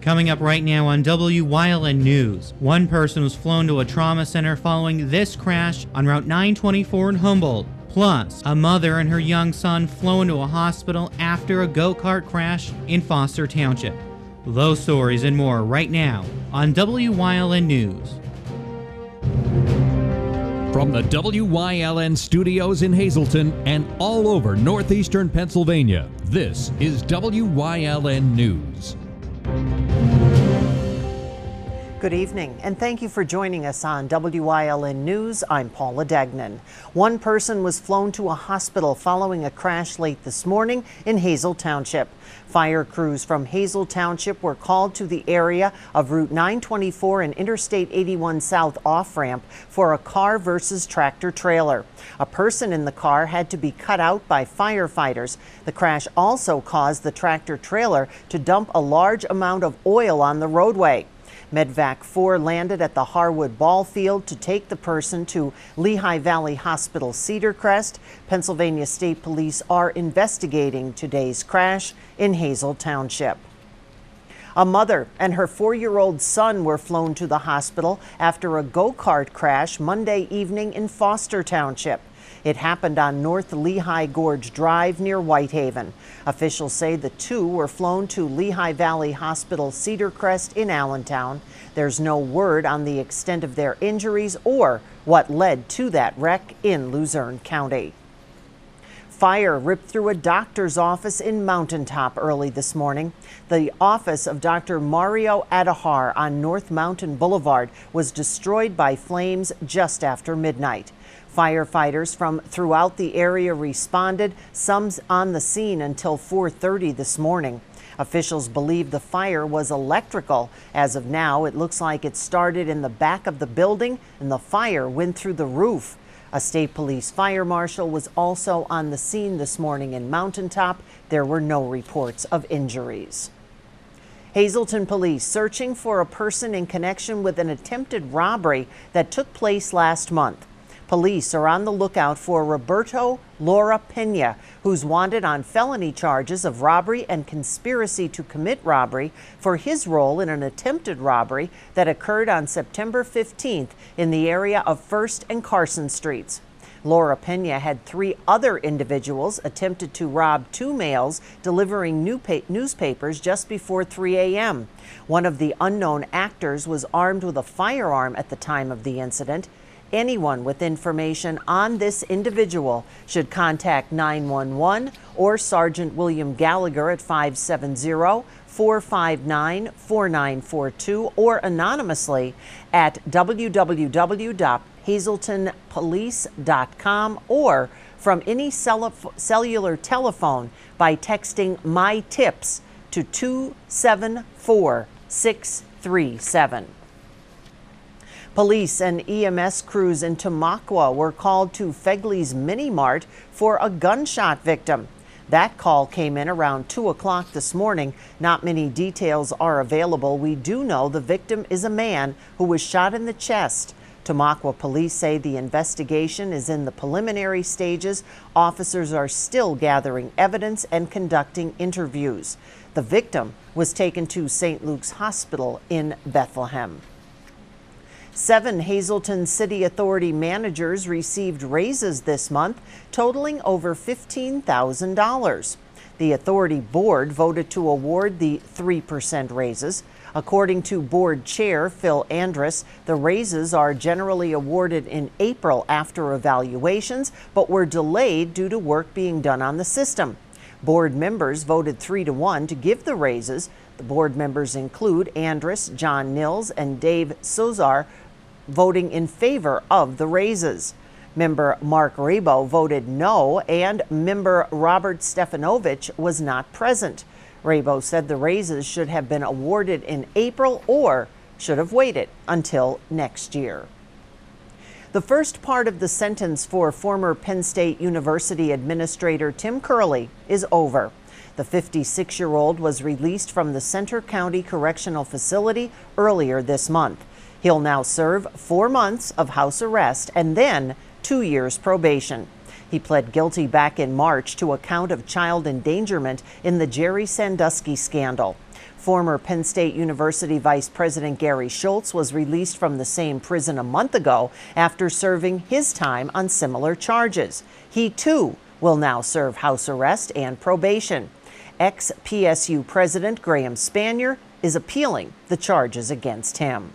Coming up right now on Wyln News, one person was flown to a trauma center following this crash on Route 924 in Humboldt. Plus, a mother and her young son flown to a hospital after a go-kart crash in Foster Township. Those stories and more right now on Wyln News. From the WYLN studios in Hazleton and all over northeastern Pennsylvania, this is WYLN News. Good evening, and thank you for joining us on WYLN News. I'm Paula Degnan. One person was flown to a hospital following a crash late this morning in Hazel Township. Fire crews from Hazel Township were called to the area of Route 924 and Interstate 81 South off-ramp for a car versus tractor trailer. A person in the car had to be cut out by firefighters. The crash also caused the tractor trailer to dump a large amount of oil on the roadway. Medvac 4 landed at the Harwood Ball Field to take the person to Lehigh Valley Hospital Cedar Crest. Pennsylvania State Police are investigating today's crash in Hazel Township. A mother and her 4-year-old son were flown to the hospital after a go-kart crash Monday evening in Foster Township. It happened on North Lehigh Gorge Drive near Whitehaven. Officials say the two were flown to Lehigh Valley Hospital Cedar Crest in Allentown. There's no word on the extent of their injuries or what led to that wreck in Luzerne County. Fire ripped through a doctor's office in Mountaintop early this morning. The office of Dr. Mario Adahar on North Mountain Boulevard was destroyed by flames just after midnight. Firefighters from throughout the area responded, some on the scene until 4:30 this morning. Officials believe the fire was electrical. As of now, it looks like it started in the back of the building and the fire went through the roof. A state police fire marshal was also on the scene this morning in Mountaintop. There were no reports of injuries. Hazleton police searching for a person in connection with an attempted robbery that took place last month. Police are on the lookout for Roberto Laura Pena, who's wanted on felony charges of robbery and conspiracy to commit robbery for his role in an attempted robbery that occurred on September 15th in the area of First and Carson Streets. Laura Pena had 3 other individuals attempted to rob 2 males delivering newspapers just before 3 a.m. One of the unknown actors was armed with a firearm at the time of the incident. Anyone with information on this individual should contact 911 or Sergeant William Gallagher at 570-459-4942 or anonymously at www.hazletonpolice.com or from any cellular telephone by texting My Tips to 274637. Police and EMS crews in Tamaqua were called to Fegley's Mini Mart for a gunshot victim. That call came in around 2 o'clock this morning. Not many details are available. We do know the victim is a man who was shot in the chest. Tamaqua police say the investigation is in the preliminary stages. Officers are still gathering evidence and conducting interviews. The victim was taken to St. Luke's Hospital in Bethlehem. 7 Hazleton City Authority managers received raises this month, totaling over $15,000. The authority board voted to award the 3% raises. According to board chair Phil Andrus, the raises are generally awarded in April after evaluations, but were delayed due to work being done on the system. Board members voted 3-1 to give the raises. The board members include Andrus, John Nils, and Dave Sozar, voting in favor of the raises. Member Mark Rabo voted no, and member Robert Stefanovich was not present. Rabo said the raises should have been awarded in April or should have waited until next year. The first part of the sentence for former Penn State University Administrator Tim Curley is over. The 56-year-old was released from the Center County Correctional Facility earlier this month. He'll now serve 4 months of house arrest and then 2 years probation. He pled guilty back in March to a count of child endangerment in the Jerry Sandusky scandal. Former Penn State University Vice President Gary Schultz was released from the same prison a month ago after serving his time on similar charges. He, too, will now serve house arrest and probation. Ex-PSU President Graham Spanier is appealing the charges against him.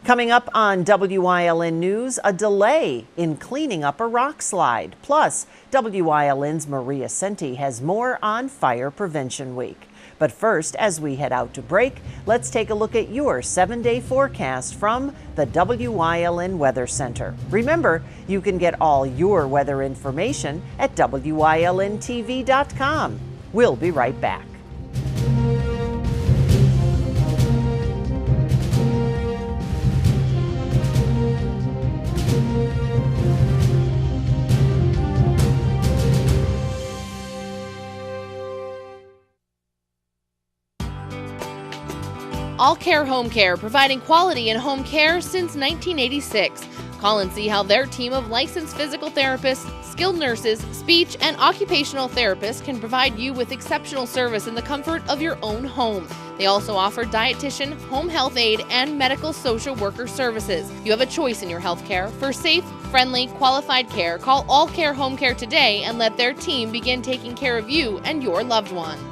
Coming up on WYLN News, a delay in cleaning up a rock slide. Plus, WYLN's Maria Senti has more on Fire Prevention Week. But first, as we head out to break, let's take a look at your 7-day forecast from the WYLN Weather Center. Remember, you can get all your weather information at WYLNTV.com. We'll be right back. All Care Home Care, providing quality in home care since 1986. Call and see how their team of licensed physical therapists, skilled nurses, speech, and occupational therapists can provide you with exceptional service in the comfort of your own home. They also offer dietitian, home health aide, and medical social worker services. You have a choice in your health care. For safe, friendly, qualified care, call All Care Home Care today and let their team begin taking care of you and your loved ones.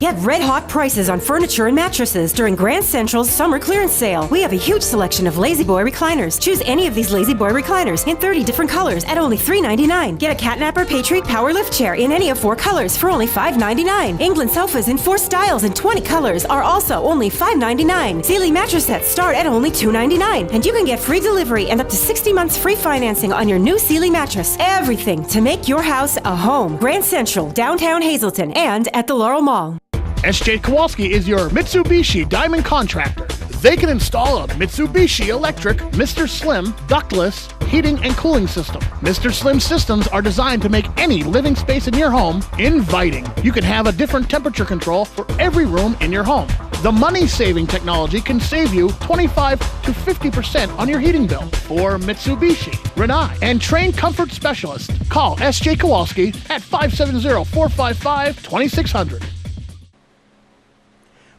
Get red-hot prices on furniture and mattresses during Grand Central's summer clearance sale. We have a huge selection of Lazy Boy recliners. Choose any of these Lazy Boy recliners in 30 different colors at only $3.99. Get a Catnapper Patriot Power Lift Chair in any of 4 colors for only $5.99. England sofas in 4 styles and 20 colors are also only $5.99. Sealy mattress sets start at only $2.99. And you can get free delivery and up to 60 months free financing on your new Sealy mattress. Everything to make your house a home. Grand Central, downtown Hazleton, and at the Laurel Mall. SJ Kowalski is your Mitsubishi Diamond Contractor. They can install a Mitsubishi electric Mr. Slim ductless heating and cooling system. Mr. Slim systems are designed to make any living space in your home inviting. You can have a different temperature control for every room in your home. The money-saving technology can save you 25 to 50% on your heating bill. For Mitsubishi, Rinnai, and trained comfort specialists, call SJ Kowalski at 570-455-2600.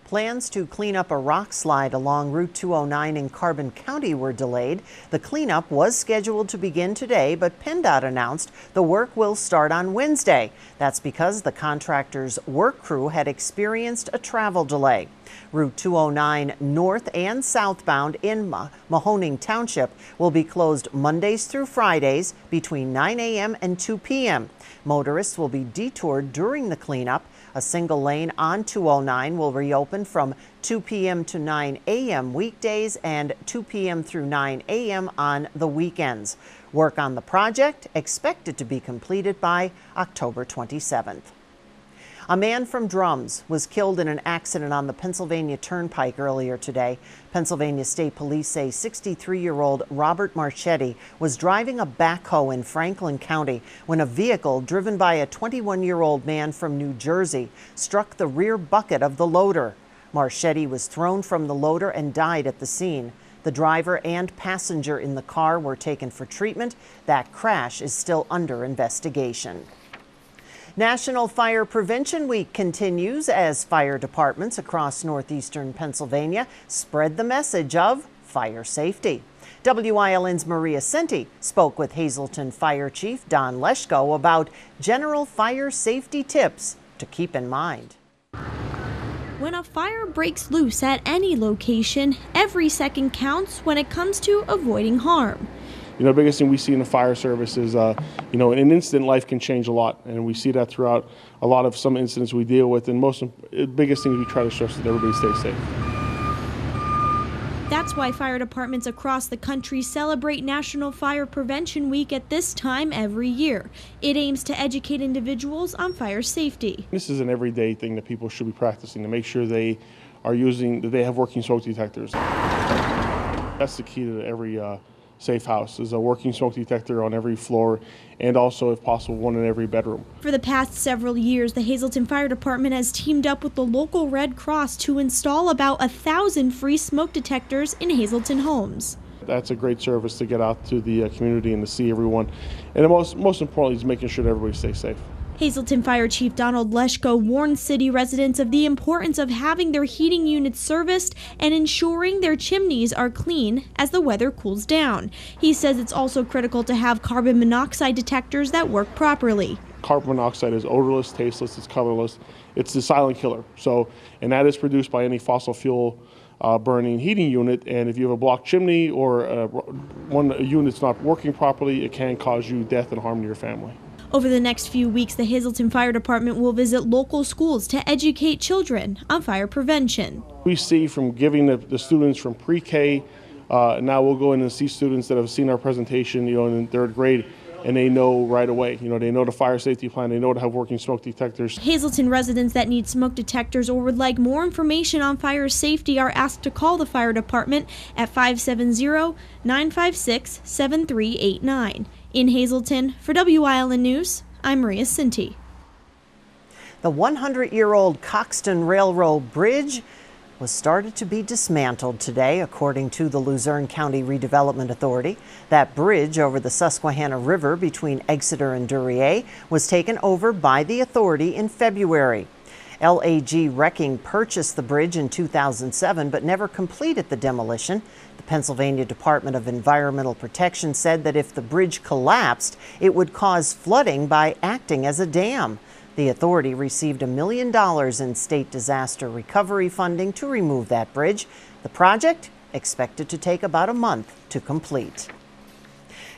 Plans to clean up a rock slide along Route 209 in Carbon County were delayed. The cleanup was scheduled to begin today, but PennDOT announced the work will start on Wednesday. That's because the contractor's work crew had experienced a travel delay. Route 209 north and southbound in Mahoning Township will be closed Mondays through Fridays between 9 a.m. and 2 p.m. Motorists will be detoured during the cleanup. A single lane on 209 will reopen from 2 p.m. to 9 a.m. weekdays and 2 p.m. through 9 a.m. on the weekends. Work on the project expected to be completed by October 27th. A man from Drums was killed in an accident on the Pennsylvania Turnpike earlier today. Pennsylvania State Police say 63-year-old Robert Marchetti was driving a backhoe in Franklin County when a vehicle driven by a 21-year-old man from New Jersey struck the rear bucket of the loader. Marchetti was thrown from the loader and died at the scene. The driver and passenger in the car were taken for treatment. That crash is still under investigation. National Fire Prevention Week continues as fire departments across northeastern Pennsylvania spread the message of fire safety. WYLN's Maria Senti spoke with Hazleton Fire Chief Don Leschko about general fire safety tips to keep in mind. When a fire breaks loose at any location, every second counts when it comes to avoiding harm. You know, the biggest thing we see in the fire service is, in an instant, life can change a lot. And we see that throughout a lot of some incidents we deal with. And the biggest thing we try to stress is that everybody stays safe. That's why fire departments across the country celebrate National Fire Prevention Week at this time every year. It aims to educate individuals on fire safety. This is an everyday thing that people should be practicing to make sure they have working smoke detectors. That's the key to every safe house, is a working smoke detector on every floor, and also, if possible, one in every bedroom. For the past several years, the Hazleton Fire Department has teamed up with the local Red Cross to install about 1,000 free smoke detectors in Hazleton homes. That's a great service to get out to the community and to see everyone. And the most importantly is making sure that everybody stays safe. Hazleton Fire Chief Donald Leschko warned city residents of the importance of having their heating units serviced and ensuring their chimneys are clean as the weather cools down. He says it's also critical to have carbon monoxide detectors that work properly. Carbon monoxide is odorless, tasteless, it's colorless. It's the silent killer. And that is produced by any fossil fuel burning heating unit. And if you have a blocked chimney or a unit's not working properly, it can cause you death and harm to your family. Over the next few weeks, the Hazleton Fire Department will visit local schools to educate children on fire prevention. We see from giving the students from pre-K, now we'll go in and see students that have seen our presentation, in third grade, and they know right away. They know the fire safety plan, they know to have working smoke detectors. Hazleton residents that need smoke detectors or would like more information on fire safety are asked to call the fire department at 570-956-7389. In Hazleton, for Wyln News, I'm Maria Sinti. The 100-year-old Coxton Railroad Bridge was started to be dismantled today, according to the Luzerne County Redevelopment Authority. That bridge over the Susquehanna River between Exeter and Duryea was taken over by the authority in February. LAG Wrecking purchased the bridge in 2007 but never completed the demolition. The Pennsylvania Department of Environmental Protection said that if the bridge collapsed, it would cause flooding by acting as a dam. The authority received $1 million in state disaster recovery funding to remove that bridge. The project expected to take about a month to complete.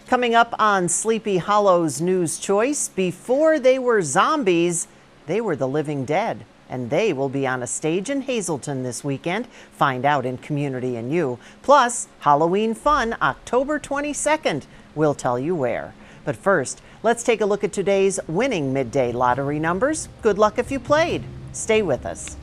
Coming up on Sleepy Hollow's News Choice, before they were zombies, they were the living dead. And they will be on a stage in Hazleton this weekend. Find out in Community and You. Plus, Halloween fun, October 22nd. We'll tell you where. But first, let's take a look at today's winning midday lottery numbers. Good luck if you played. Stay with us.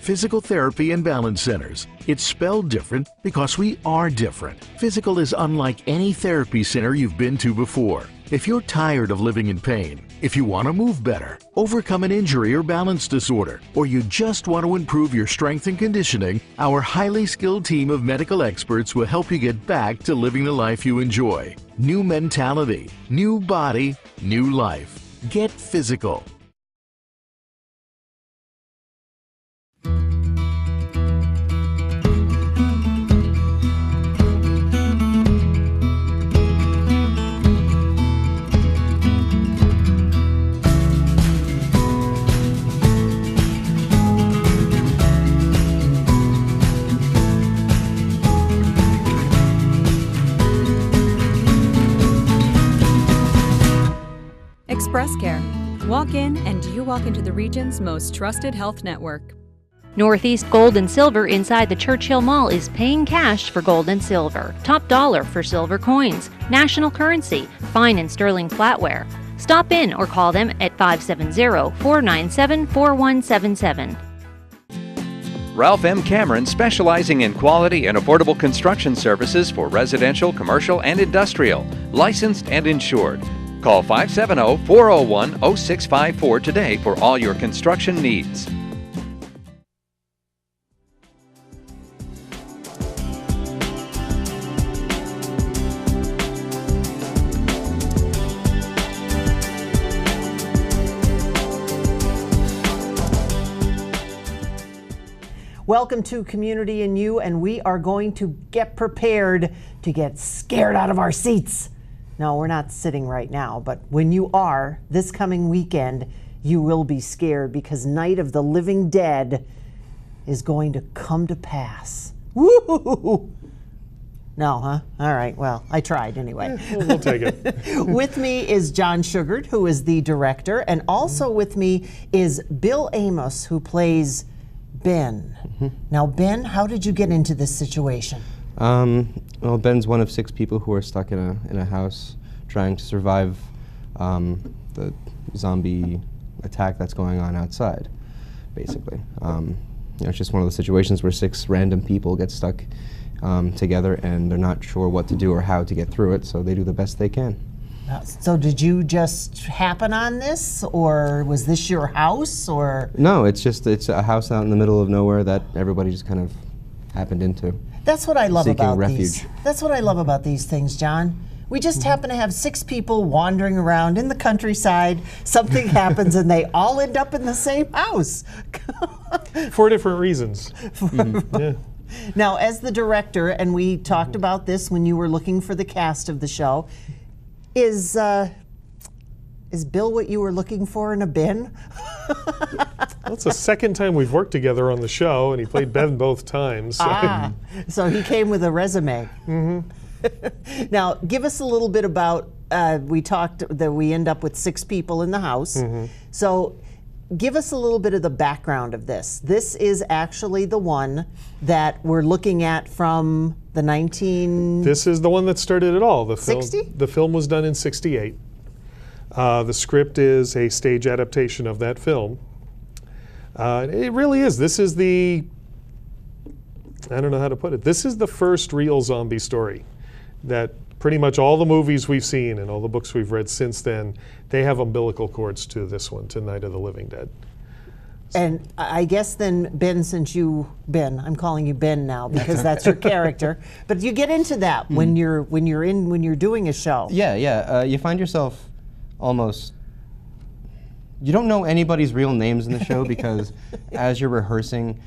Physical Therapy and Balance Centers. It's spelled different because we are different. Physical is unlike any therapy center you've been to before. If you're tired of living in pain, if you want to move better, overcome an injury or balance disorder, or you just want to improve your strength and conditioning, our highly skilled team of medical experts will help you get back to living the life you enjoy. New mentality, new body, new life. Get physical. Express Care. Walk in and you walk into the region's most trusted health network. Northeast Gold and Silver inside the Churchill Mall is paying cash for gold and silver. Top dollar for silver coins. National currency. Fine and sterling flatware. Stop in or call them at 570-497-4177. Ralph M. Cameron, specializing in quality and affordable construction services for residential, commercial, and industrial. Licensed and insured. Call 570-401-0654 today for all your construction needs. Welcome to Community and You, and we are going to get prepared to get scared out of our seats. No, we're not sitting right now, but when you are, this coming weekend, you will be scared because Night of the Living Dead is going to come to pass. Woo! No, huh? All right, well, I tried anyway. We'll take it. With me is John Sugart, who is the director, and also with me is Bill Amos, who plays Ben. Now, Ben, how did you get into this situation? Well, Ben's one of 6 people who are stuck in a house trying to survive the zombie attack that's going on outside, basically. it's just one of those situations where 6 random people get stuck together and they're not sure what to do or how to get through it, so they do the best they can. So did you just happen on this, or was this your house, or? No, it's a house out in the middle of nowhere that everybody just kind of happened into. That's what I love about refuge. these. That's what I love about these things, John. We just happen to have 6 people wandering around in the countryside. Something happens and they all end up in the same house. For different reasons. Yeah. Now, as the director, and we talked about this when you were looking for the cast of the show, is Bill what you were looking for in a bin? Well, it's the second time we've worked together on the show, and he played Ben both times. So. So he came with a resume. Now, give us a little bit about, we talked that we end up with 6 people in the house. So give us a little bit of the background of this. This is actually the one that we're looking at from the 19... This is the one that started it all. The 60? The film was done in '68. The script is a stage adaptation of that film. It really is. This is the... I don't know how to put it. This is the first real zombie story that pretty much all the movies we've seen and all the books we've read since then, they have umbilical cords to this one, to Night of the Living Dead. And I guess then, Ben, I'm calling you Ben now because that's your character. But you get into that when you're doing a show. Yeah. You find yourself almost. You don't know anybody's real names in the show because as you're rehearsing,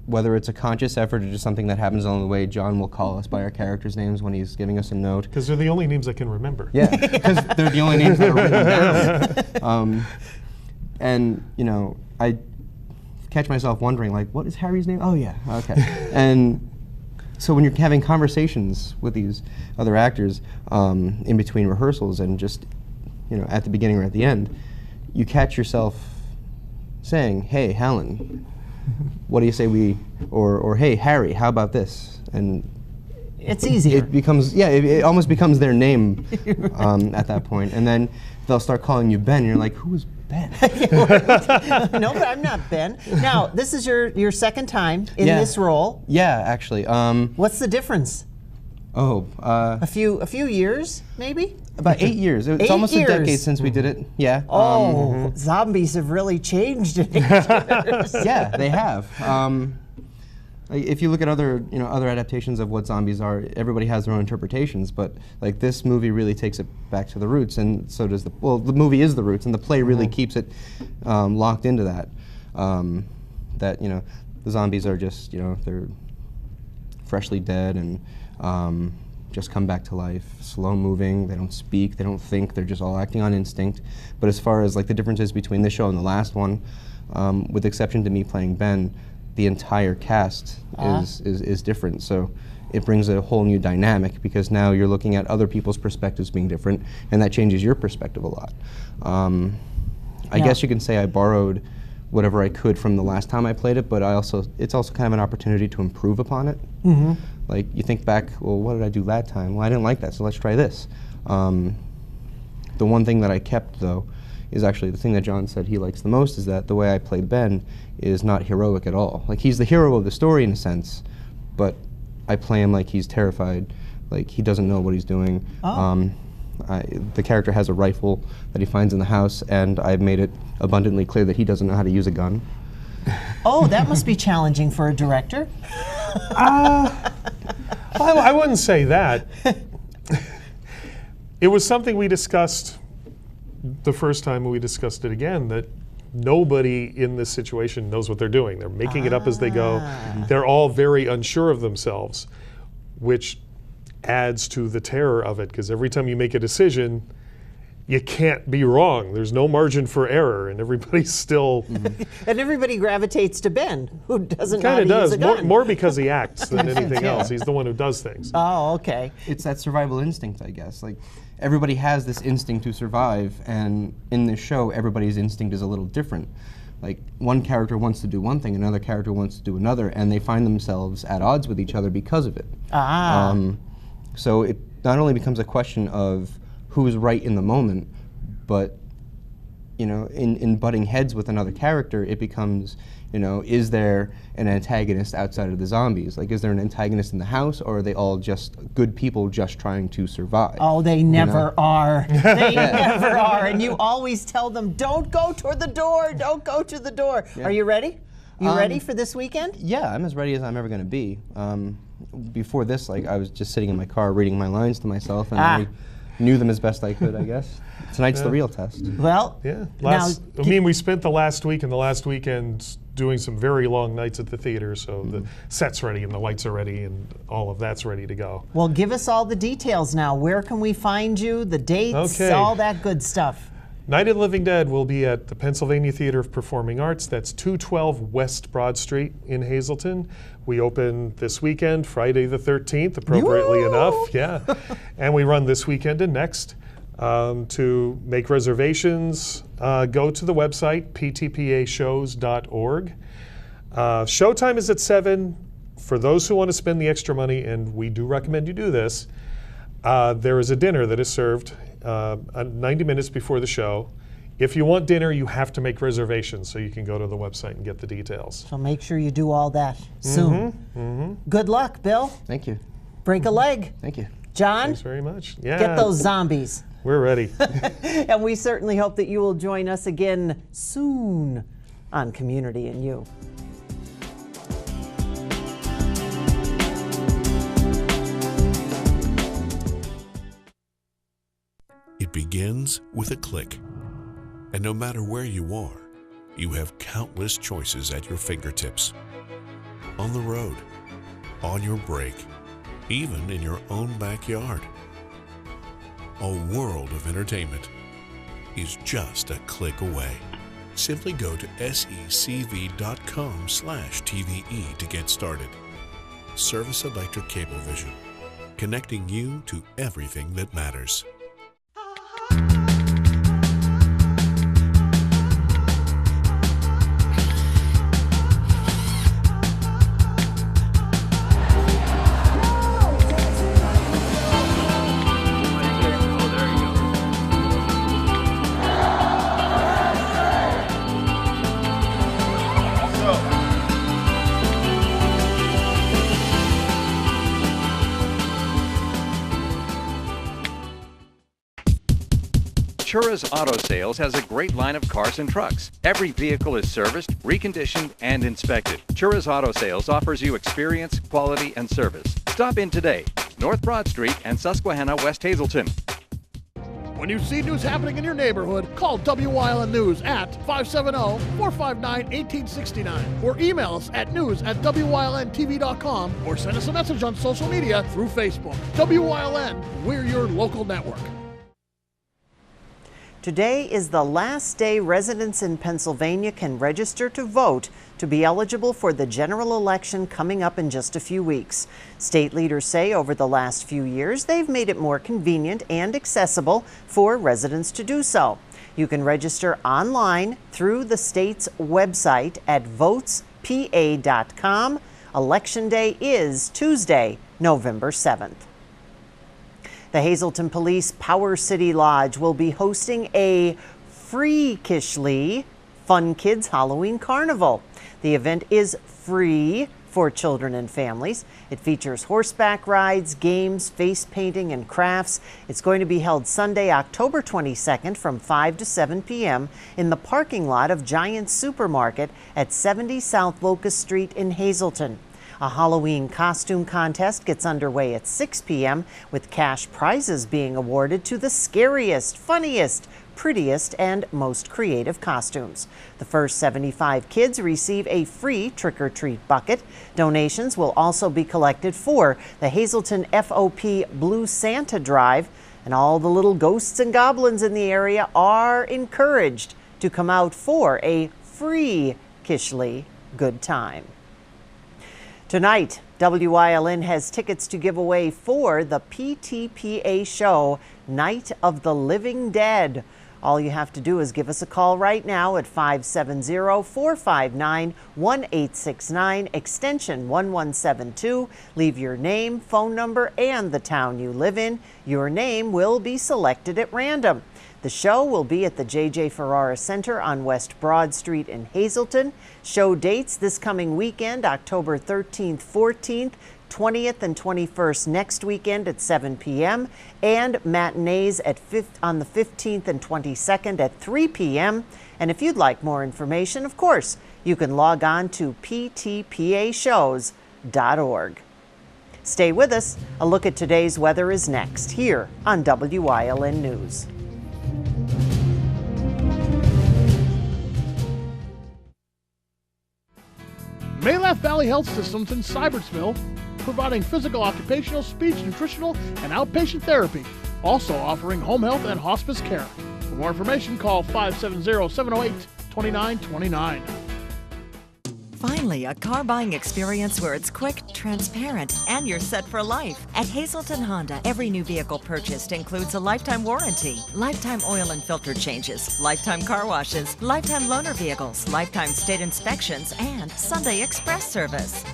whether it's a conscious effort or just something that happens along the way, John will call us by our characters' names when he's giving us a note. Because they're the only names I can remember. Yeah, because they're the only names that are written down. And, I catch myself wondering, like, what is Harry's name? Oh, yeah, okay. And so when you're having conversations with these other actors in between rehearsals and just, at the beginning or at the end, you catch yourself saying, hey, Helen, what do you say or hey, Harry, how about this? And it's easier. It becomes, it almost becomes their name at that point. And then they'll start calling you Ben, and you're like, who is Ben? No, but I'm not Ben. Now, this is your second time in this role. Yeah, actually. What's the difference? A few years, maybe? About 8 years. It's almost a decade since we did it. Yeah. Zombies have really changed in 8 years. Yeah, they have. If you look at other adaptations of what zombies are, everybody has their own interpretations. But like this movie really takes it back to the roots, and so does the movie is the roots, and the play really keeps it locked into that. That the zombies are just they're freshly dead and just come back to life, slow moving. They don't speak, they don't think. They're just all acting on instinct. But as far as like the differences between this show and the last one, with the exception to me playing Ben, the entire cast is different. So it brings a whole new dynamic because now you're looking at other people's perspectives being different, and that changes your perspective a lot. I guess you can say I borrowed whatever I could from the last time I played it, but it's also kind of an opportunity to improve upon it. Like you think back, well, what did I do that time? Well, I didn't like that, so let's try this. The one thing that I kept though is actually the thing that John said he likes the most, is that the way I play Ben is not heroic at all. Like he's the hero of the story in a sense, but I play him like he's terrified, like he doesn't know what he's doing. The character has a rifle that he finds in the house, and I've made it abundantly clear that he doesn't know how to use a gun. Oh, that must be challenging for a director. I wouldn't say that. It was something we discussed the first time, we discussed it again, that nobody in this situation knows what they're doing. They're making it up as they go. They're all very unsure of themselves, which adds to the terror of it, because every time you make a decision, you can't be wrong. There's no margin for error, and everybody's still... And everybody gravitates to Ben, who doesn't know how to use a gun. More because he acts than anything else. He's the one who does things. Oh, okay. It's that survival instinct, I guess. Like, everybody has this instinct to survive, and in this show, everybody's instinct is a little different. Like, one character wants to do one thing, another character wants to do another, and they find themselves at odds with each other because of it. So it not only becomes a question of who is right in the moment, but in butting heads with another character, it becomes, is there an antagonist outside of the zombies? Like, is there an antagonist in the house, or are they all just good people just trying to survive? Oh, they never are. They never are. And you always tell them, don't go toward the door, don't go to the door. Yeah. Are you ready? You ready for this weekend? Yeah, I'm as ready as I'm ever going to be. Before this, I was just sitting in my car reading my lines to myself, and I knew them as best I could, I guess. Tonight's the real test. Well, we spent the last week and the last weekend doing some very long nights at the theater, so the set's ready and the lights are ready and all of that's ready to go. Well, give us all the details now. Where can we find you, the dates, all that good stuff? Night of the Living Dead will be at the Pennsylvania Theater of Performing Arts. That's 212 West Broad Street in Hazleton. We open this weekend, Friday the 13th, appropriately enough. Yeah. And we run this weekend and next. To make reservations, go to the website, ptpashows.org. Showtime is at 7. For those who want to spend the extra money, and we do recommend you do this, there is a dinner that is served 90 minutes before the show. If you want dinner, you have to make reservations, so you can go to the website and get the details. So make sure you do all that soon. Good luck, Bill. Thank you. Break a leg. Thank you. John? Thanks very much. Yeah. Get those zombies. We're ready. And we certainly hope that you will join us again soon on Community and You. It begins with a click. And no matter where you are, you have countless choices at your fingertips. On the road, on your break, even in your own backyard. A world of entertainment is just a click away. Simply go to secv.com/TVE to get started. Service Electric Cablevision, connecting you to everything that matters. Chura's Auto Sales has a great line of cars and trucks. Every vehicle is serviced, reconditioned, and inspected. Chura's Auto Sales offers you experience, quality, and service. Stop in today, North Broad Street and Susquehanna, West Hazleton. When you see news happening in your neighborhood, call Wyln News at 570-459-1869 or email us at news@wylntv.com or send us a message on social media through Facebook. WYLN, we're your local network. Today is the last day residents in Pennsylvania can register to vote to be eligible for the general election coming up in just a few weeks. State leaders say over the last few years they've made it more convenient and accessible for residents to do so. You can register online through the state's website at votespa.com. Election day is Tuesday, November 7th. The Hazleton Police Power City Lodge will be hosting a freakishly Fun Kids Halloween Carnival. The event is free for children and families. It features horseback rides, games, face painting, and crafts. It's going to be held Sunday, October 22nd from 5 to 7 p.m. in the parking lot of Giant Supermarket at 70 South Locust Street in Hazleton. A Halloween costume contest gets underway at 6 p.m. with cash prizes being awarded to the scariest, funniest, prettiest, and most creative costumes. The first 75 kids receive a free trick-or-treat bucket. Donations will also be collected for the Hazleton FOP Blue Santa Drive, and all the little ghosts and goblins in the area are encouraged to come out for a freakishly good time. Tonight, WYLN has tickets to give away for the PTPA show, Night of the Living Dead. All you have to do is give us a call right now at 570-459-1869, extension 1172. Leave your name, phone number, and the town you live in. Your name will be selected at random. The show will be at the J.J. Ferrara Center on West Broad Street in Hazleton. Show dates this coming weekend, October 13th, 14th, 20th, and 21st next weekend at 7 p.m. and matinees on the 15th and 22nd at 3 p.m. And if you'd like more information, of course, you can log on to ptpashows.org. Stay with us. A look at today's weather is next here on WYLN News. Maylath Valley Health Systems in Cybertsville, providing physical, occupational, speech, nutritional, and outpatient therapy. Also offering home health and hospice care. For more information, call 570-708-2929. Finally, a car buying experience where it's quick, transparent, and you're set for life. At Hazleton Honda, every new vehicle purchased includes a lifetime warranty, lifetime oil and filter changes, lifetime car washes, lifetime loaner vehicles, lifetime state inspections, and Sunday express service.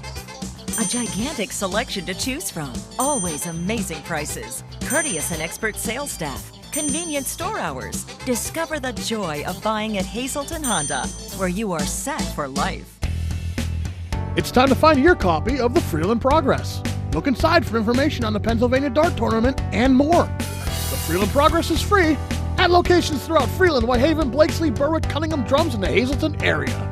A gigantic selection to choose from, always amazing prices, courteous and expert sales staff, convenient store hours. Discover the joy of buying at Hazleton Honda, where you are set for life. It's time to find your copy of the Freeland Progress. Look inside for information on the Pennsylvania Dart Tournament and more. The Freeland Progress is free at locations throughout Freeland, Whitehaven, Blakesley, Berwick, Cunningham, Drums, and the Hazleton area.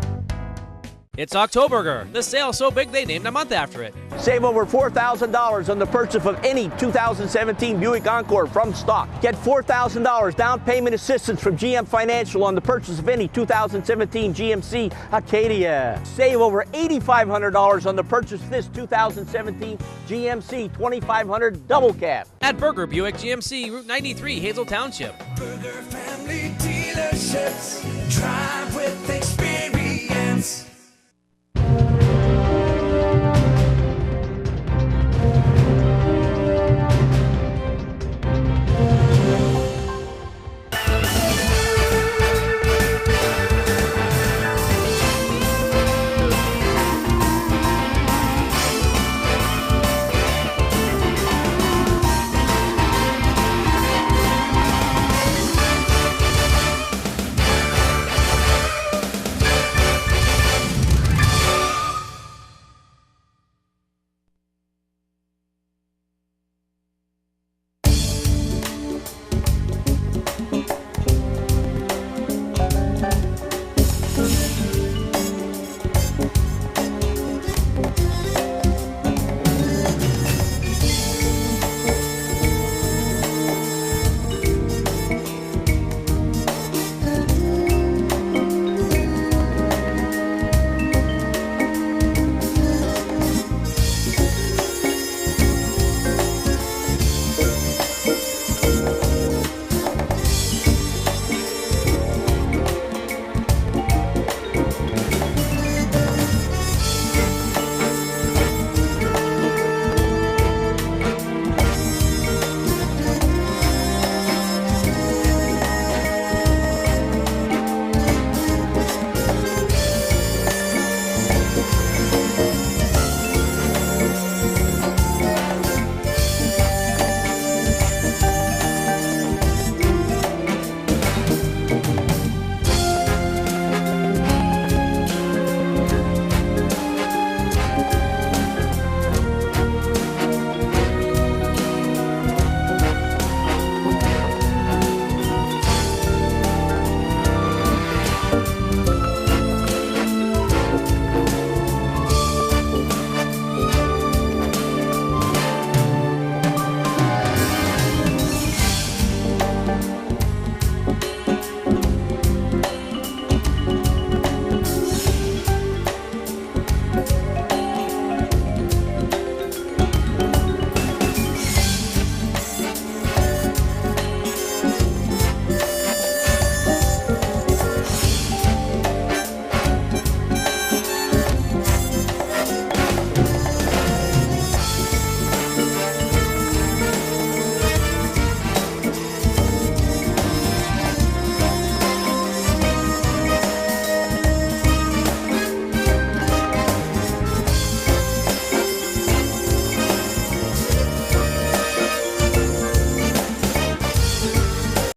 It's Octoberger. The sale's so big they named a month after it. Save over $4,000 on the purchase of any 2017 Buick Encore from stock. Get $4,000 down payment assistance from GM Financial on the purchase of any 2017 GMC Acadia. Save over $8,500 on the purchase of this 2017 GMC 2500 Double Cab. At Berger Buick GMC, Route 93, Hazel Township. Berger Family Dealerships. Drive with experience.